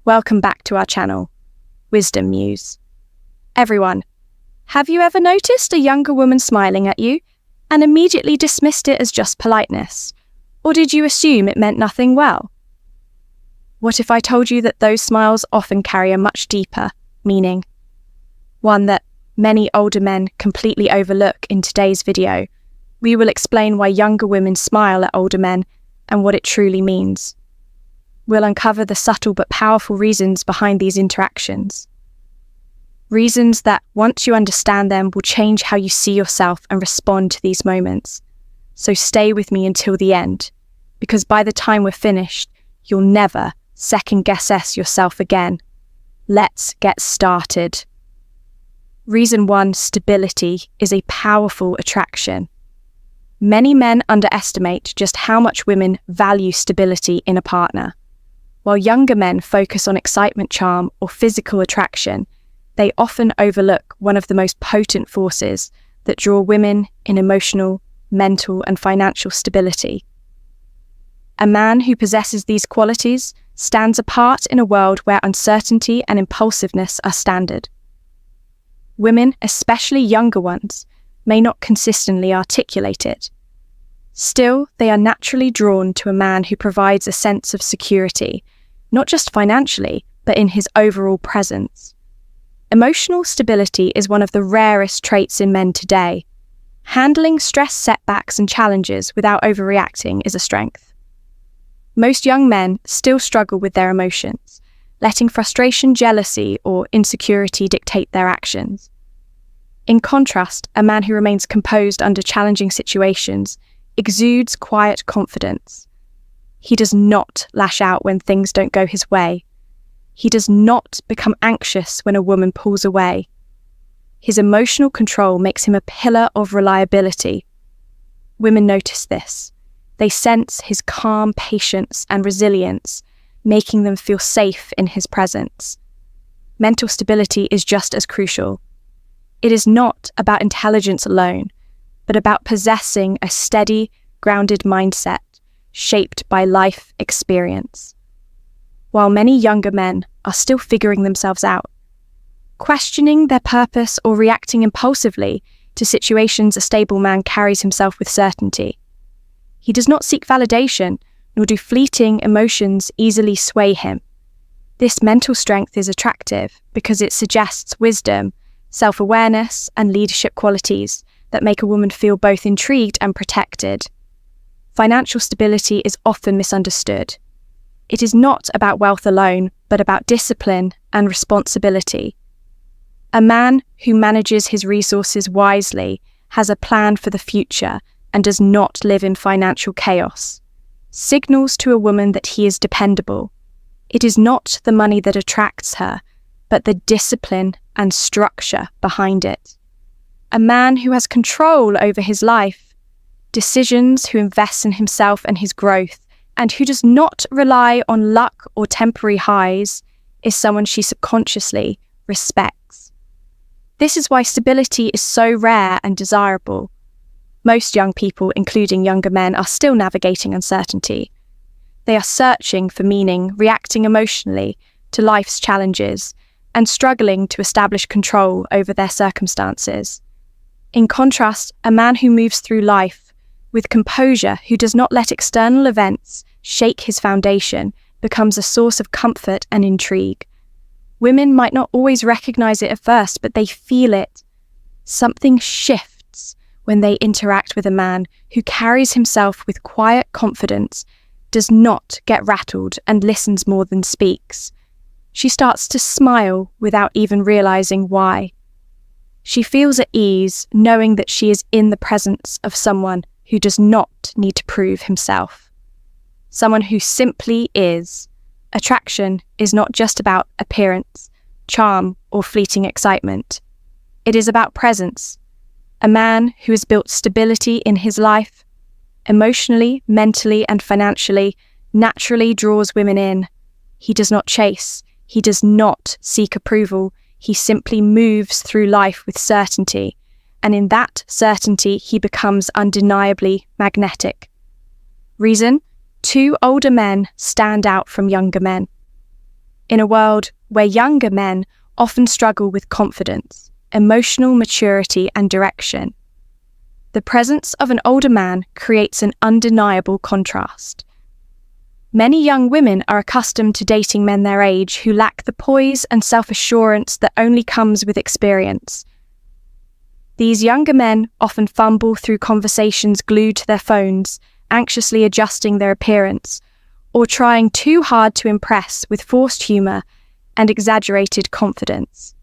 Welcome back to our channel, Wisdom Muse. Everyone, have you ever noticed a younger woman smiling at you and immediately dismissed it as just politeness? Or did you assume it meant nothing well? What if I told you that those smiles often carry a much deeper meaning? One that many older men completely overlook in today's video. We will explain why younger women smile at older men and what it truly means. We'll uncover the subtle but powerful reasons behind these interactions. Reasons that, once you understand them, will change how you see yourself and respond to these moments. So stay with me until the end, because by the time we're finished, you'll never second-guess yourself again. Let's get started. Reason 1, stability is a powerful attraction. Many men underestimate just how much women value stability in a partner. While younger men focus on excitement, charm, or physical attraction, they often overlook one of the most potent forces that draw women in emotional, mental, and financial stability. A man who possesses these qualities stands apart in a world where uncertainty and impulsiveness are standard. Women, especially younger ones, may not consistently articulate it. Still, they are naturally drawn to a man who provides a sense of security, not just financially, but in his overall presence. Emotional stability is one of the rarest traits in men today. Handling stress, setbacks, and challenges without overreacting is a strength. Most young men still struggle with their emotions, letting frustration, jealousy, or insecurity dictate their actions. In contrast, a man who remains composed under challenging situations exudes quiet confidence. He does not lash out when things don't go his way. He does not become anxious when a woman pulls away. His emotional control makes him a pillar of reliability. Women notice this. They sense his calm patience and resilience, making them feel safe in his presence. Mental stability is just as crucial. It is not about intelligence alone, but about possessing a steady, grounded mindset shaped by life experience. While many younger men are still figuring themselves out, questioning their purpose or reacting impulsively to situations, a stable man carries himself with certainty. He does not seek validation, nor do fleeting emotions easily sway him. This mental strength is attractive because it suggests wisdom, self-awareness, and leadership qualities that make a woman feel both intrigued and protected. Financial stability is often misunderstood. It is not about wealth alone, but about discipline and responsibility. A man who manages his resources wisely has a plan for the future and does not live in financial chaos. Signals to a woman that he is dependable. It is not the money that attracts her, but the discipline and structure behind it. A man who has control over his life, decisions, who invests in himself and his growth, and who does not rely on luck or temporary highs, is someone she subconsciously respects. This is why stability is so rare and desirable. Most young people, including younger men, are still navigating uncertainty. They are searching for meaning, reacting emotionally to life's challenges, and struggling to establish control over their circumstances. In contrast, a man who moves through life with composure, who does not let external events shake his foundation, becomes a source of comfort and intrigue. Women might not always recognize it at first, but they feel it. Something shifts when they interact with a man who carries himself with quiet confidence, does not get rattled, and listens more than speaks. She starts to smile without even realizing why. She feels at ease, knowing that she is in the presence of someone who does not need to prove himself. Someone who simply is. Attraction is not just about appearance, charm, or fleeting excitement. It is about presence. A man who has built stability in his life, emotionally, mentally, and financially, naturally draws women in. He does not chase. He does not seek approval. He simply moves through life with certainty, and in that certainty he becomes undeniably magnetic. Reason: 2 older men stand out from younger men. in a world where younger men often struggle with confidence, emotional maturity, and direction. The presence of an older man creates an undeniable contrast. Many young women are accustomed to dating men their age who lack the poise and self-assurance that only comes with experience. These younger men often fumble through conversations glued to their phones, anxiously adjusting their appearance, or trying too hard to impress with forced humor and exaggerated confidence.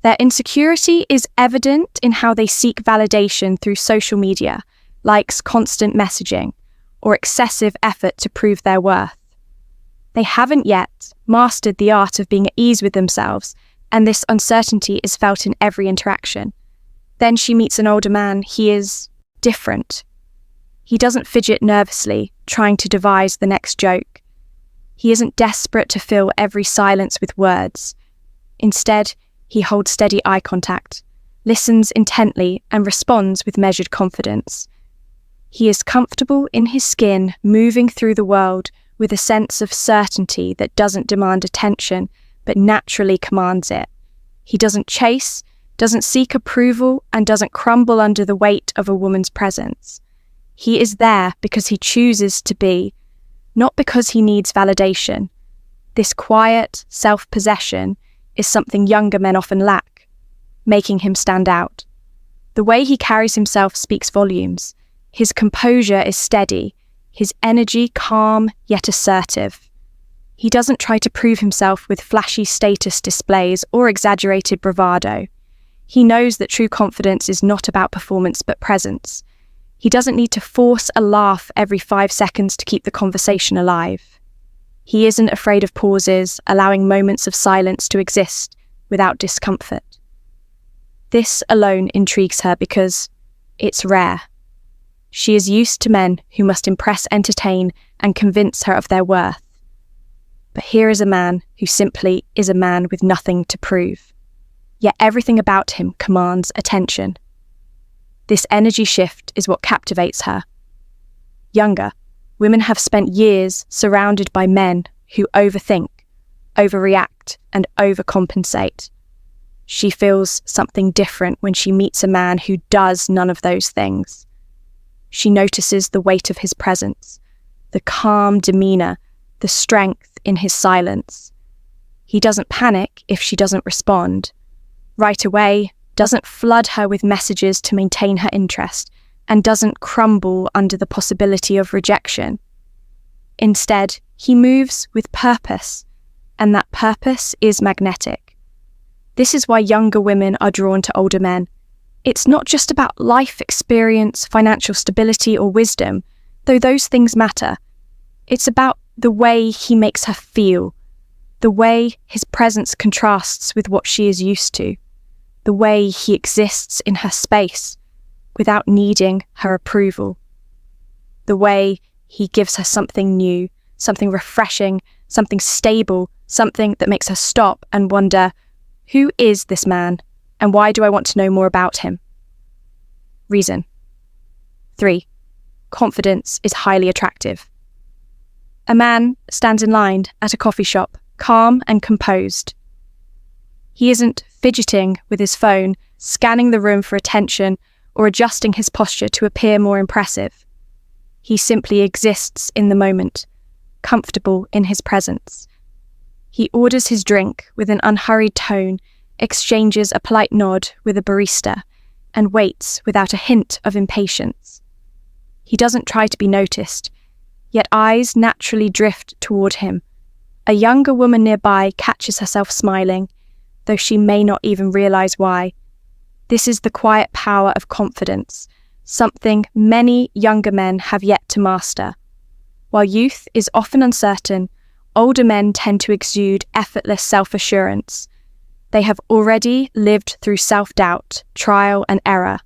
Their insecurity is evident in how they seek validation through social media, likes, constant messaging, or excessive effort to prove their worth. They haven't yet mastered the art of being at ease with themselves, and this uncertainty is felt in every interaction. Then she meets an older man. He is different. He doesn't fidget nervously, trying to devise the next joke. He isn't desperate to fill every silence with words. Instead, he holds steady eye contact, listens intently, and responds with measured confidence. He is comfortable in his skin, moving through the world with a sense of certainty that doesn't demand attention, but naturally commands it. He doesn't chase, doesn't seek approval, and doesn't crumble under the weight of a woman's presence. He is there because he chooses to be, not because he needs validation. This quiet self-possession is something younger men often lack, making him stand out. The way he carries himself speaks volumes. His composure is steady, his energy calm yet assertive. He doesn't try to prove himself with flashy status displays or exaggerated bravado. He knows that true confidence is not about performance but presence. He doesn't need to force a laugh every 5 seconds to keep the conversation alive. He isn't afraid of pauses, allowing moments of silence to exist without discomfort. This alone intrigues her because it's rare. She is used to men who must impress, entertain, and convince her of their worth. But here is a man who simply is a man with nothing to prove. Yet everything about him commands attention. This energy shift is what captivates her. Younger, women have spent years surrounded by men who overthink, overreact, and overcompensate. She feels something different when she meets a man who does none of those things. She notices the weight of his presence, the calm demeanor, the strength in his silence. He doesn't panic if she doesn't respond. Right away, doesn't flood her with messages to maintain her interest, and doesn't crumble under the possibility of rejection. Instead, he moves with purpose, and that purpose is magnetic. This is why younger women are drawn to older men. It's not just about life experience, financial stability, or wisdom, though those things matter. It's about the way he makes her feel, the way his presence contrasts with what she is used to, the way he exists in her space without needing her approval, the way he gives her something new, something refreshing, something stable, something that makes her stop and wonder, who is this man, and why do I want to know more about him? Reason. 3. Confidence is highly attractive. A man stands in line at a coffee shop, calm and composed. He isn't fidgeting with his phone, scanning the room for attention, or adjusting his posture to appear more impressive. He simply exists in the moment, comfortable in his presence. He orders his drink with an unhurried tone, exchanges a polite nod with a barista, and waits without a hint of impatience. He doesn't try to be noticed, yet eyes naturally drift toward him. A younger woman nearby catches herself smiling, though she may not even realize why. This is the quiet power of confidence, something many younger men have yet to master. While youth is often uncertain, older men tend to exude effortless self-assurance. They have already lived through self-doubt, trial and error.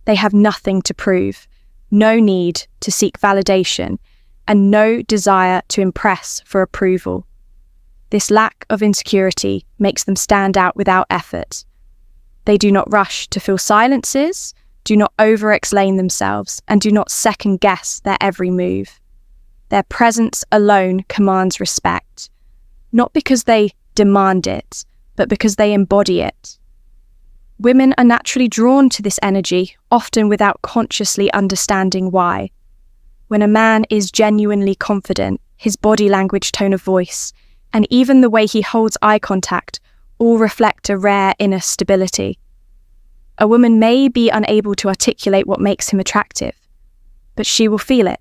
They have nothing to prove, no need to seek validation, and no desire to impress for approval. This lack of insecurity makes them stand out without effort. They do not rush to fill silences, do not over-explain themselves, and do not second-guess their every move. Their presence alone commands respect, not because they demand it, but because they embody it. Women are naturally drawn to this energy, often without consciously understanding why. When a man is genuinely confident, his body language, tone of voice, and even the way he holds eye contact all reflect a rare inner stability. A woman may be unable to articulate what makes him attractive, but she will feel it.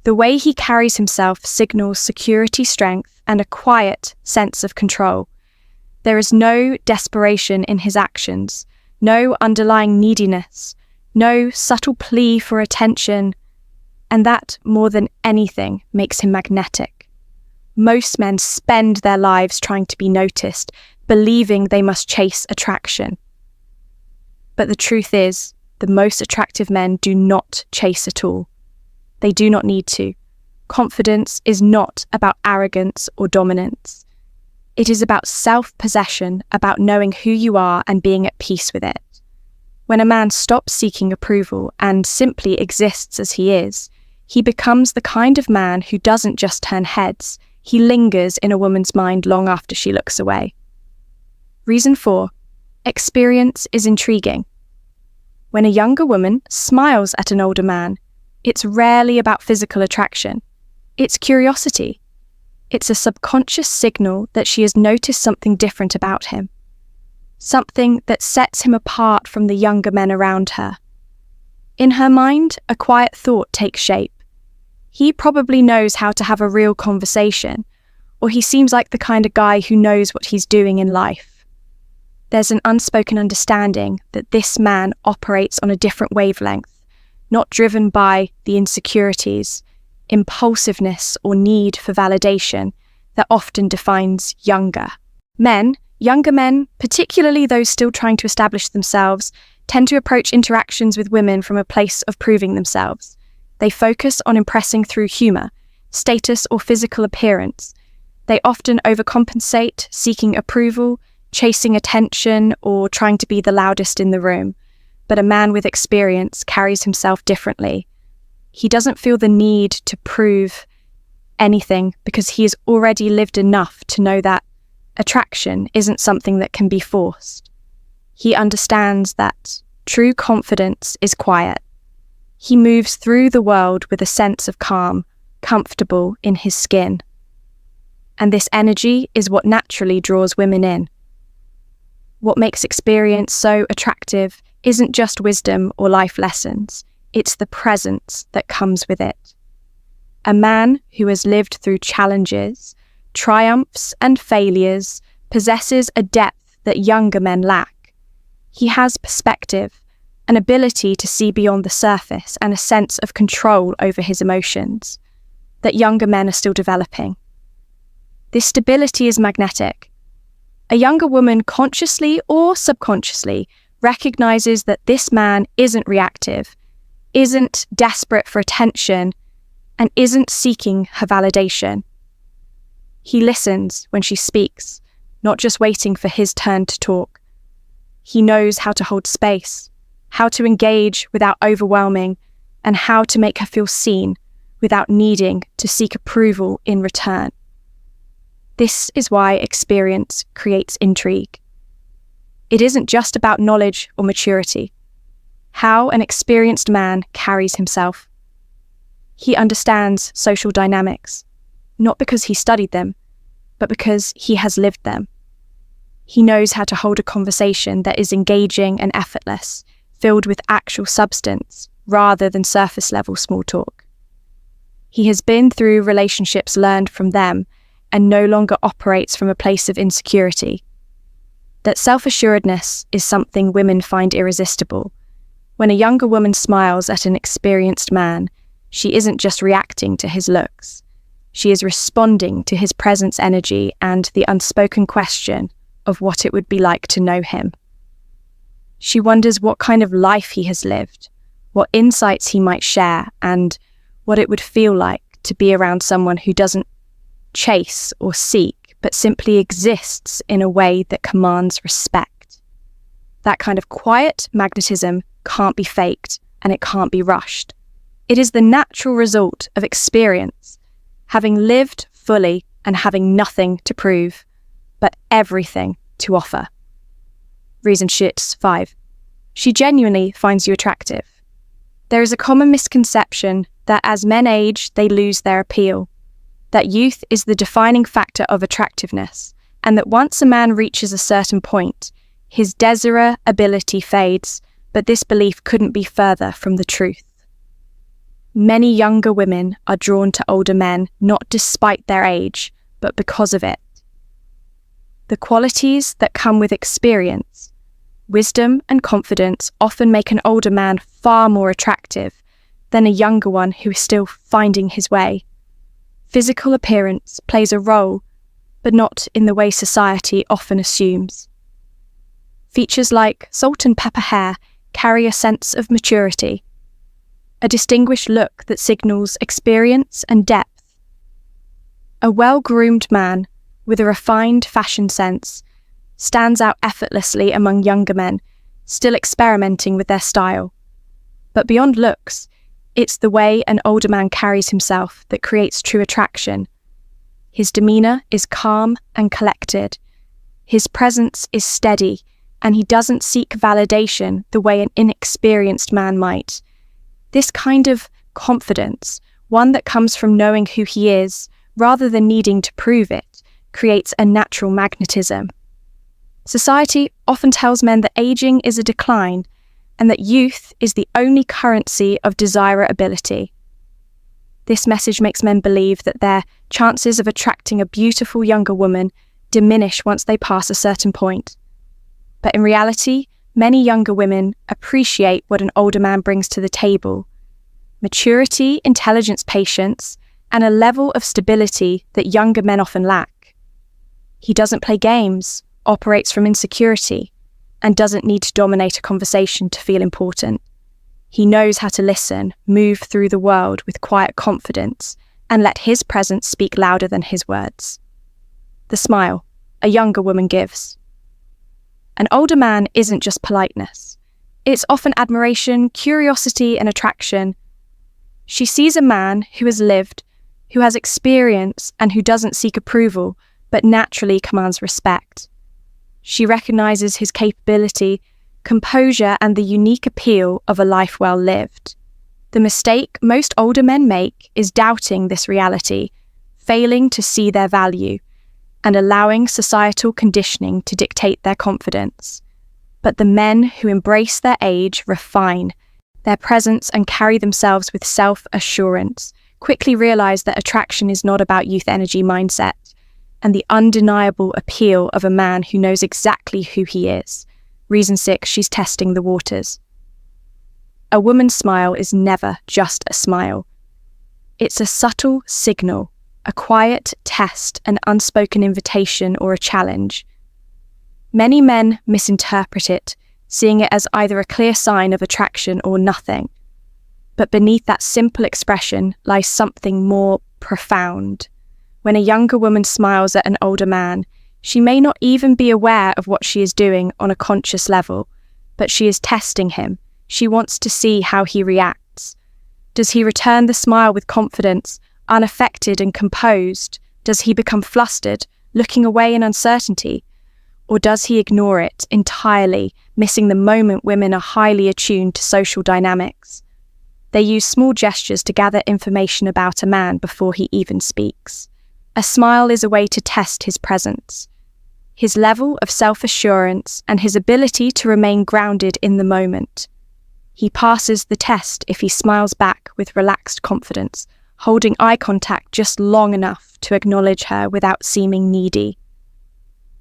The way he carries himself signals security, strength, and a quiet sense of control. There is no desperation in his actions, no underlying neediness, no subtle plea for attention, and that, more than anything, makes him magnetic. Most men spend their lives trying to be noticed, believing they must chase attraction. But the truth is, the most attractive men do not chase at all. They do not need to. Confidence is not about arrogance or dominance. It is about self-possession, about knowing who you are and being at peace with it. When a man stops seeking approval and simply exists as he is, he becomes the kind of man who doesn't just turn heads, he lingers in a woman's mind long after she looks away. Reason 4. Experience is intriguing. When a younger woman smiles at an older man, it's rarely about physical attraction. It's curiosity. It's a subconscious signal that she has noticed something different about him, something that sets him apart from the younger men around her. In her mind, a quiet thought takes shape. He probably knows how to have a real conversation, or he seems like the kind of guy who knows what he's doing in life. There's an unspoken understanding that this man operates on a different wavelength, not driven by the insecurities, impulsiveness, or need for validation that often defines younger men. Younger men, particularly those still trying to establish themselves, tend to approach interactions with women from a place of proving themselves. They focus on impressing through humor, status, or physical appearance. They often overcompensate, seeking approval, chasing attention, or trying to be the loudest in the room. But a man with experience carries himself differently. He doesn't feel the need to prove anything because he has already lived enough to know that attraction isn't something that can be forced. He understands that true confidence is quiet. He moves through the world with a sense of calm, comfortable in his skin. And this energy is what naturally draws women in. What makes experience so attractive isn't just wisdom or life lessons. It's the presence that comes with it. A man who has lived through challenges, triumphs, and failures possesses a depth that younger men lack. He has perspective, an ability to see beyond the surface, and a sense of control over his emotions that younger men are still developing. This stability is magnetic. A younger woman consciously or subconsciously recognizes that this man isn't reactive, isn't desperate for attention, and isn't seeking her validation. He listens when she speaks, not just waiting for his turn to talk. He knows how to hold space, how to engage without overwhelming, and how to make her feel seen without needing to seek approval in return. This is why experience creates intrigue. It isn't just about knowledge or maturity. How an experienced man carries himself. He understands social dynamics, not because he studied them, but because he has lived them. He knows how to hold a conversation that is engaging and effortless, filled with actual substance, rather than surface-level small talk. He has been through relationships, learned from them, and no longer operates from a place of insecurity. That self-assuredness is something women find irresistible. When a younger woman smiles at an experienced man, she isn't just reacting to his looks. She is responding to his presence, energy, and the unspoken question of what it would be like to know him. She wonders what kind of life he has lived, what insights he might share, and what it would feel like to be around someone who doesn't chase or seek, but simply exists in a way that commands respect. That kind of quiet magnetism can't be faked, and it can't be rushed. It is the natural result of experience, having lived fully and having nothing to prove. but everything to offer. Reason 5. She genuinely finds you attractive. There is a common misconception that as men age, they lose their appeal, that youth is the defining factor of attractiveness, and that once a man reaches a certain point, his desirability fades, but this belief couldn't be further from the truth. Many younger women are drawn to older men not despite their age, but because of it. The qualities that come with experience, wisdom and confidence often make an older man far more attractive than a younger one who is still finding his way. Physical appearance plays a role, but not in the way society often assumes. Features like salt and pepper hair carry a sense of maturity, a distinguished look that signals experience and depth. A well-groomed man with a refined fashion sense stands out effortlessly among younger men, still experimenting with their style. But beyond looks, it's the way an older man carries himself that creates true attraction. His demeanor is calm and collected. His presence is steady, and he doesn't seek validation the way an inexperienced man might. This kind of confidence, one that comes from knowing who he is rather than needing to prove it, creates a natural magnetism. Society often tells men that aging is a decline and that youth is the only currency of desirability. This message makes men believe that their chances of attracting a beautiful younger woman diminish once they pass a certain point. But in reality, many younger women appreciate what an older man brings to the table: maturity, intelligence, patience, and a level of stability that younger men often lack. He doesn't play games, operates from insecurity, and doesn't need to dominate a conversation to feel important. He knows how to listen, move through the world with quiet confidence, and let his presence speak louder than his words. The smile a younger woman gives. An older man isn't just politeness. It's often admiration, curiosity, and attraction. She sees a man who has lived, who has experience, and who doesn't seek approval, but naturally commands respect. She recognizes his capability, composure, and the unique appeal of a life well lived. The mistake most older men make is doubting this reality, failing to see their value, and allowing societal conditioning to dictate their confidence. But the men who embrace their age refine their presence and carry themselves with self-assurance, quickly realize that attraction is not about youth energy mindset, and the undeniable appeal of a man who knows exactly who he is. Reason 6, she's testing the waters. A woman's smile is never just a smile. It's a subtle signal, a quiet test, an unspoken invitation, or a challenge. Many men misinterpret it, seeing it as either a clear sign of attraction or nothing. But beneath that simple expression lies something more profound. When a younger woman smiles at an older man, she may not even be aware of what she is doing on a conscious level, but she is testing him. She wants to see how he reacts. Does he return the smile with confidence, unaffected and composed? Does he become flustered, looking away in uncertainty? Or does he ignore it entirely, missing the moment? Women are highly attuned to social dynamics. They use small gestures to gather information about a man before he even speaks. A smile is a way to test his presence, his level of self-assurance, and his ability to remain grounded in the moment. He passes the test if he smiles back with relaxed confidence, holding eye contact just long enough to acknowledge her without seeming needy.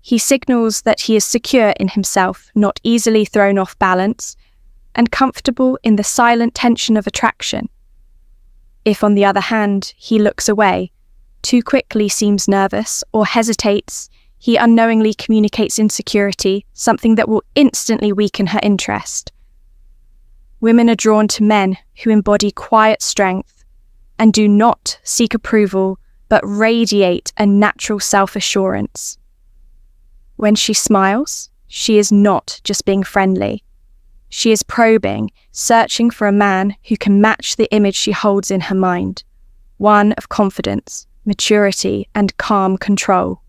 He signals that he is secure in himself, not easily thrown off balance, and comfortable in the silent tension of attraction. If, on the other hand, he looks away, too quickly, seems nervous, or hesitates, he unknowingly communicates insecurity, something that will instantly weaken her interest. Women are drawn to men who embody quiet strength and do not seek approval, but radiate a natural self-assurance. When she smiles, she is not just being friendly. She is probing, searching for a man who can match the image she holds in her mind, one of confidence, maturity, and calm control.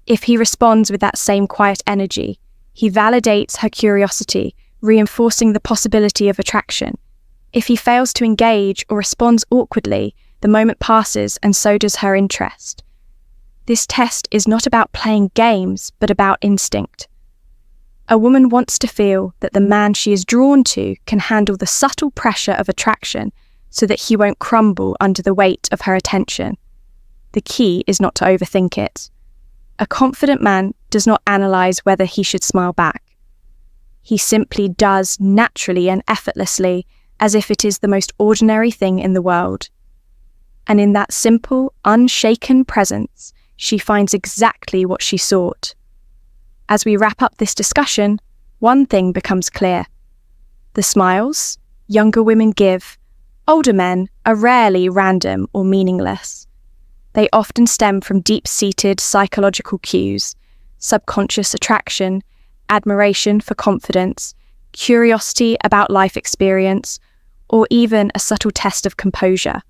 If he responds with that same quiet energy, he validates her curiosity, reinforcing the possibility of attraction. If he fails to engage or responds awkwardly, the moment passes and so does her interest. This test is not about playing games, but about instinct. A woman wants to feel that the man she is drawn to can handle the subtle pressure of attraction so that he won't crumble under the weight of her attention. The key is not to overthink it. A confident man does not analyze whether he should smile back. He simply does naturally and effortlessly, as if it is the most ordinary thing in the world. And in that simple, unshaken presence, she finds exactly what she sought. As we wrap up this discussion, one thing becomes clear. The smiles younger women give older men are rarely random or meaningless. They often stem from deep-seated psychological cues, subconscious attraction, admiration for confidence, curiosity about life experience, or even a subtle test of composure.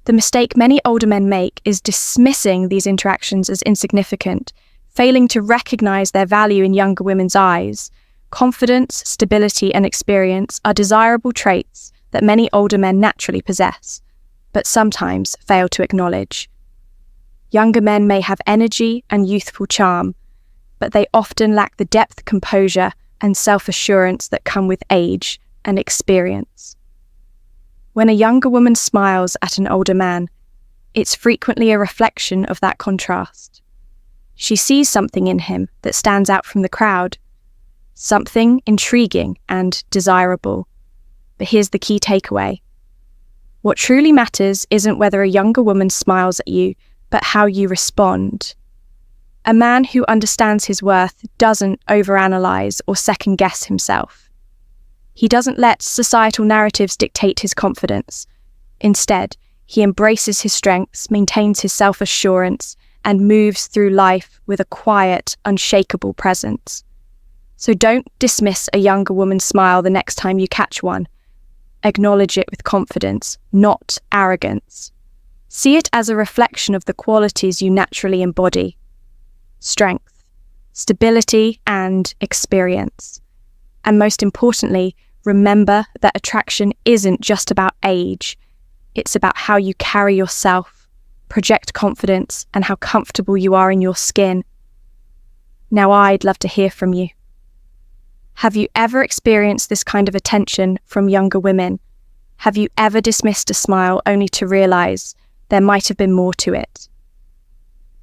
The mistake many older men make is dismissing these interactions as insignificant, failing to recognize their value in younger women's eyes. Confidence, stability, and experience are desirable traits that many older men naturally possess, but sometimes fail to acknowledge. Younger men may have energy and youthful charm, but they often lack the depth, composure, and self-assurance that come with age and experience. When a younger woman smiles at an older man, it's frequently a reflection of that contrast. She sees something in him that stands out from the crowd, something intriguing and desirable. But here's the key takeaway. What truly matters isn't whether a younger woman smiles at you, but how you respond. A man who understands his worth doesn't overanalyze or second-guess himself. He doesn't let societal narratives dictate his confidence. Instead, he embraces his strengths, maintains his self-assurance, and moves through life with a quiet, unshakable presence. So don't dismiss a younger woman's smile the next time you catch one. Acknowledge it with confidence, not arrogance. See it as a reflection of the qualities you naturally embody: strength, stability, and experience. And most importantly, remember that attraction isn't just about age. It's about how you carry yourself, project confidence, and how comfortable you are in your skin. Now I'd love to hear from you. Have you ever experienced this kind of attention from younger women? Have you ever dismissed a smile only to realize there might have been more to it?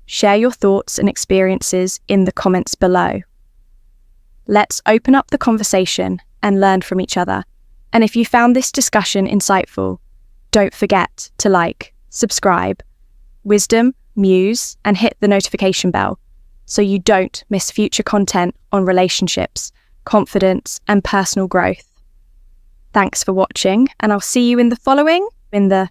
Share your thoughts and experiences in the comments below. Let's open up the conversation and learn from each other. And if you found this discussion insightful, don't forget to like, subscribe, Wisdom, Muse, and hit the notification bell so you don't miss future content on relationships, confidence, and personal growth. Thanks for watching, and I'll see you in the